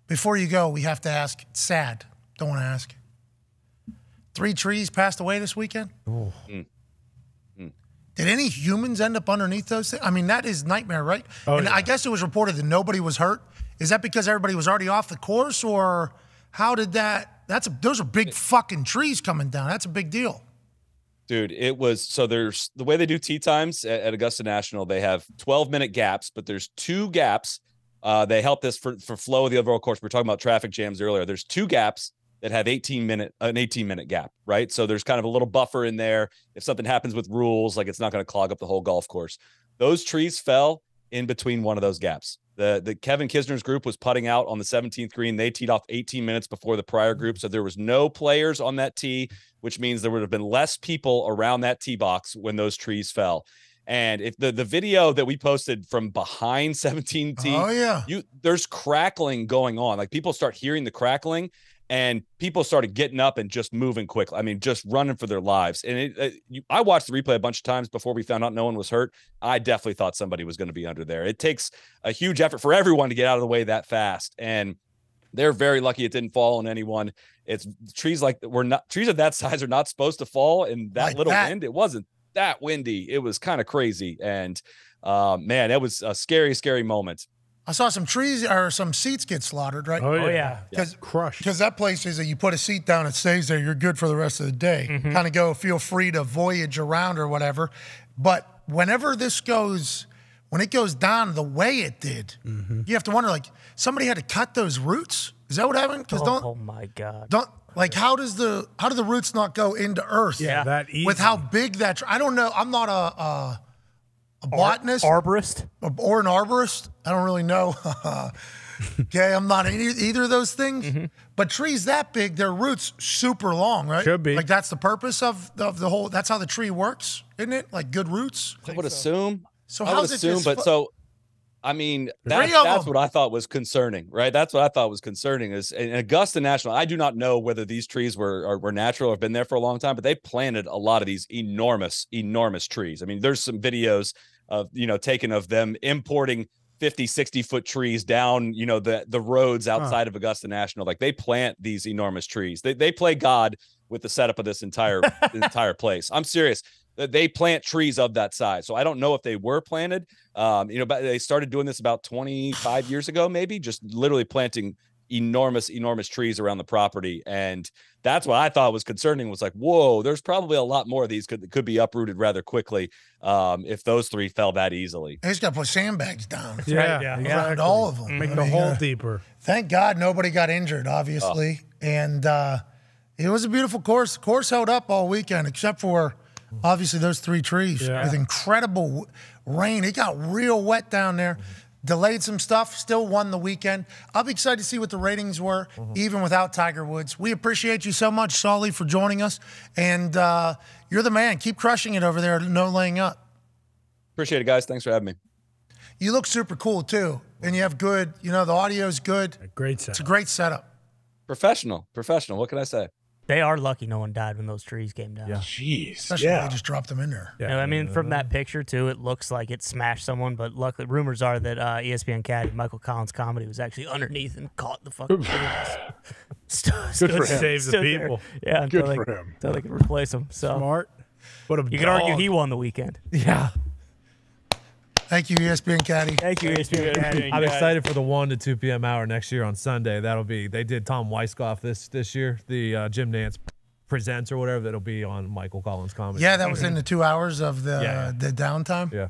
Before you go, we have to ask. It's sad. Don't want to ask. 3 trees passed away this weekend. Oh. Did any humans end up underneath those things? I mean, that is nightmare, right? Oh, and yeah. I guess it was reported that nobody was hurt. Is that because everybody was already off the course, or how did that? Those are big fucking trees coming down. That's a big deal. Dude, it was, so there's the way they do tee times at Augusta National, they have 12-minute gaps, but there's 2 gaps. They help this for flow of the overall course. We were talking about traffic jams earlier. There's 2 gaps that have an 18-minute gap, right? So there's kind of a little buffer in there. If something happens with rules, like it's not going to clog up the whole golf course. Those trees fell in between one of those gaps. The Kevin Kisner's group was putting out on the 17th green. They teed off 18 minutes before the prior group. So there was no players on that tee, which means there would have been less people around that tee box when those trees fell. And if the video that we posted from behind 17 tee, Oh, yeah. There's crackling going on. Like people start hearing the crackling and people started getting up and just moving quickly. I mean, just running for their lives. And I watched the replay a bunch of times before we found out no one was hurt. I definitely thought somebody was going to be under there. It takes a huge effort for everyone to get out of the way that fast. And they're very lucky it didn't fall on anyone. It's trees trees of that size are not supposed to fall in that Like little that. wind. It wasn't that windy. It was kind of crazy. And man, it was a scary, scary moment. I saw some trees or some seats get slaughtered, right? Oh, yeah. Crushed. Because that place is that you put a seat down, it stays there, you're good for the rest of the day. Mm-hmm. Kind of feel free to voyage around or whatever. But when it goes down the way it did, you have to wonder, like, somebody had to cut those roots? Is that what happened? Because Oh my God. how do the roots not go into earth? Yeah, that easy. With how big that, I don't know, I'm not a botanist. Arborist? Or an arborist. I don't really know. Okay, I'm not either of those things. Mm-hmm. But trees that big, their roots super long, right? Should be. Like that's the purpose of the whole, that's how the tree works, isn't it? Like good roots. I would assume. So I would how's it assume, just but so, I mean, Three of that's them. what I thought was concerning, right? That's what I thought was concerning is in Augusta National. I do not know whether these trees were natural or have been there for a long time, but they planted a lot of these enormous, enormous trees. I mean, there's some videos of, taken of them importing 50, 60-foot trees down, the roads outside of Augusta National. Like they plant these enormous trees. They play God with the setup of this entire place. I'm serious. They plant trees of that size. So I don't know if they were planted. But they started doing this about 25 years ago, maybe, just literally planting enormous, enormous trees around the property. And that's what I thought was concerning, was like, whoa, there's probably a lot more of these could be uprooted rather quickly if those 3 fell that easily. They just got to put sandbags down. Yeah, Around all of them. Make the hole deeper. Thank God nobody got injured, obviously. And it was a beautiful course. The course held up all weekend, except for obviously those 3 trees with incredible rain. It got real wet down there. Delayed some stuff, still won the weekend. I'll be excited to see what the ratings were, even without Tiger Woods. We appreciate you so much, Solly, for joining us. And you're the man. Keep crushing it over there. No laying up. Appreciate it, guys. Thanks for having me. You look super cool, too. And you have good, the audio's good. Great setup. It's a great setup. Professional. What can I say? They are lucky no one died when those trees came down. Yeah. Jeez. Especially if they just dropped them in there. Yeah. I mean, from that picture, too, it looks like it smashed someone, but luckily, rumors are that ESPN caddy Michael Collins' comedy was actually underneath and caught the fucking trees. Good for him. Save the people. Yeah, Good until for him. they can replace him. So Smart. What a you can argue he won the weekend. Yeah. Thank you, ESPN caddy. Thank you, ESPN caddy. I'm excited for the 1 to 2 p.m. hour next year on Sunday. They did Tom Weisskopf this year, the Jim Nance Presents or whatever. That'll be on Michael Collins' comedy. Yeah, that was in the 2 hours of the downtime. Yeah.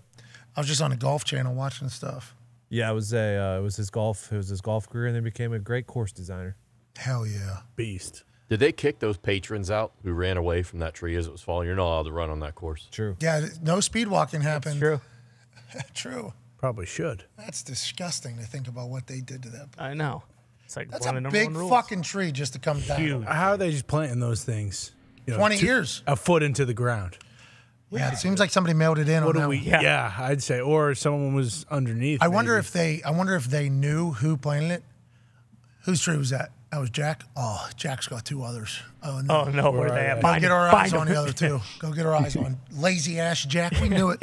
I was just on the Golf Channel watching stuff. Yeah, it was his golf career, and then became a great course designer. Hell yeah. Beast. Did they kick those patrons out who ran away from that tree as it was falling? You're not allowed to run on that course. True. Yeah, no speed walking happened. True. True. Probably should. That's disgusting to think about what they did to that. I know. It's like That's one a of the number big one rules. fucking tree just to come down. Huge. How are they just planting those things? 20 years. A foot into the ground. Yeah, it seems like somebody mailed it in What on do that we? one. Yeah, I'd say, or someone was underneath. I wonder maybe. if they knew who planted it. Whose tree was that? That was Jack. Oh, Jack's got 2 others. Oh no. Oh, no. Where they at? Go get our eyes on the other 2. Go get our eyes on lazy ass Jack. We knew it.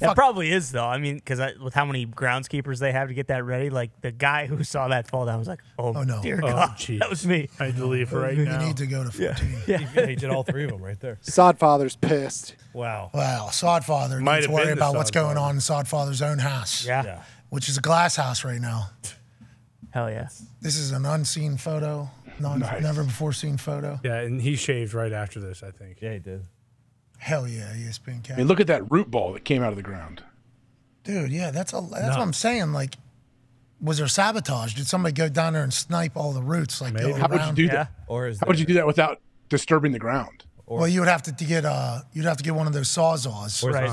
That probably is, though. I mean, because with how many groundskeepers they have to get that ready, like the guy who saw that fall down was like, oh no. Dear God, geez. that was me. I had to leave right now. You need to go to 14. Yeah. He did all three of them right there. Sodfather's pissed. Wow. Well, Sodfather Might needs to have worry been the about what's going Sodfather. on in Sodfather's own house. Yeah. Which is a glass house right now. Hell yeah. This is an unseen photo, never before seen photo. Yeah, and he shaved right after this, I think. Yeah, he did. Hell yeah, ESPN Cat. I mean, look at that root ball that came out of the ground. Dude, yeah, that's what I'm saying. Like, was there sabotage? Did somebody go down there and snipe all the roots? Like, go How would you around? do that? Or How would you do that without disturbing the ground? Well, you would have to get one of those sawzaws. Right.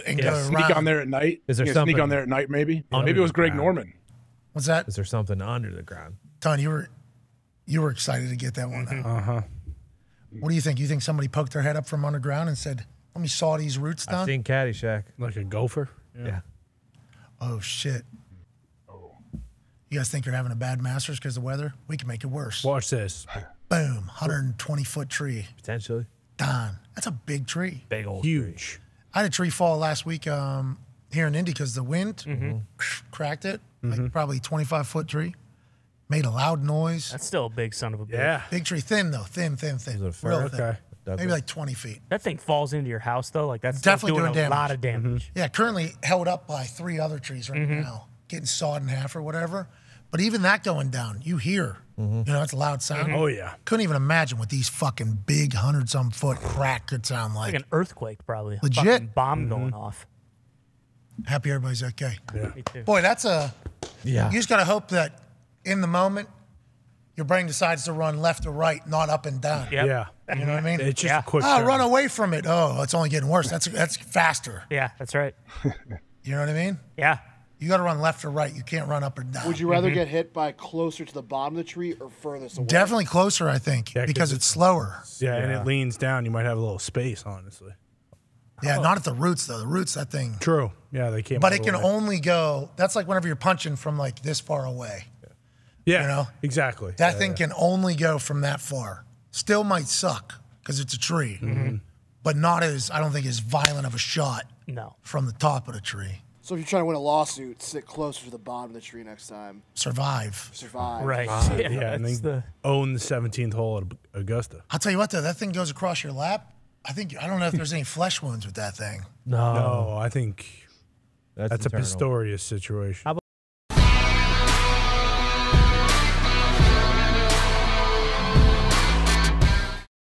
And go Sneak around. on there at night. Is there Sneak something on there at night? Maybe. under Maybe it was the Greg ground? Norman. What's that? Is there something under the ground? Ton, you were excited to get that one out. What do you think? You think somebody poked their head up from underground and said, "Let me saw these roots down"? I've seen Caddyshack. Like a gopher? Yeah. Oh shit. You guys think you're having a bad Masters because of the weather? We can make it worse. Watch this. Boom, 120-foot tree. Potentially. Dahn. That's a big tree. Big old tree. Huge. I had a tree fall last week here in Indy because the wind cracked it. Like probably 25-foot tree. Made a loud noise. That's still a big son of a bitch. Yeah. Big tree, thin though, thin. Was it a Real fir? thin. Okay. Maybe like 20 feet. That thing falls into your house, though. Like, that's Definitely doing doing a lot damage. of damage. Yeah, currently held up by 3 other trees right now, getting sawed in half or whatever. But even that going down, you hear, it's a loud sound. Oh, yeah. Couldn't even imagine what these fucking big 100-some foot crack could sound like. Like an earthquake, probably. A Legit. fucking bomb going off. Happy everybody's okay. Me too. Boy, that's a. Yeah. You just got to hope that in the moment, your brain decides to run left or right, not up and down. Yep. Yeah. You know what I mean? It's just Yeah. a quick Oh, turn. run away from it. Oh, it's only getting worse. That's faster. Yeah, that's right. You know what I mean? Yeah. You got to run left or right. You can't run up or down. Would you rather get hit by closer to the bottom of the tree or furthest away? Definitely closer, I think, Yeah, 'cause because it's slower. Yeah, and it leans down. You might have a little space, honestly. Yeah, not at the roots though. The roots, that thing. True. Yeah, they came But all it the can way. only go. That's like whenever you're punching from like this far away. Yeah, you know? exactly. That thing can only go from that far. Still might suck because it's a tree, but not as I don't think as violent of a shot No. from the top of the tree. So if you're trying to win a lawsuit, sit closer to the bottom of the tree next time. Survive. Survive. Right. Yeah, and that's then own the 17th hole at Augusta. I'll tell you what though, that thing goes across your lap. I don't know if there's any flesh wounds with that thing. No, I think that's a internal. Pistorius situation.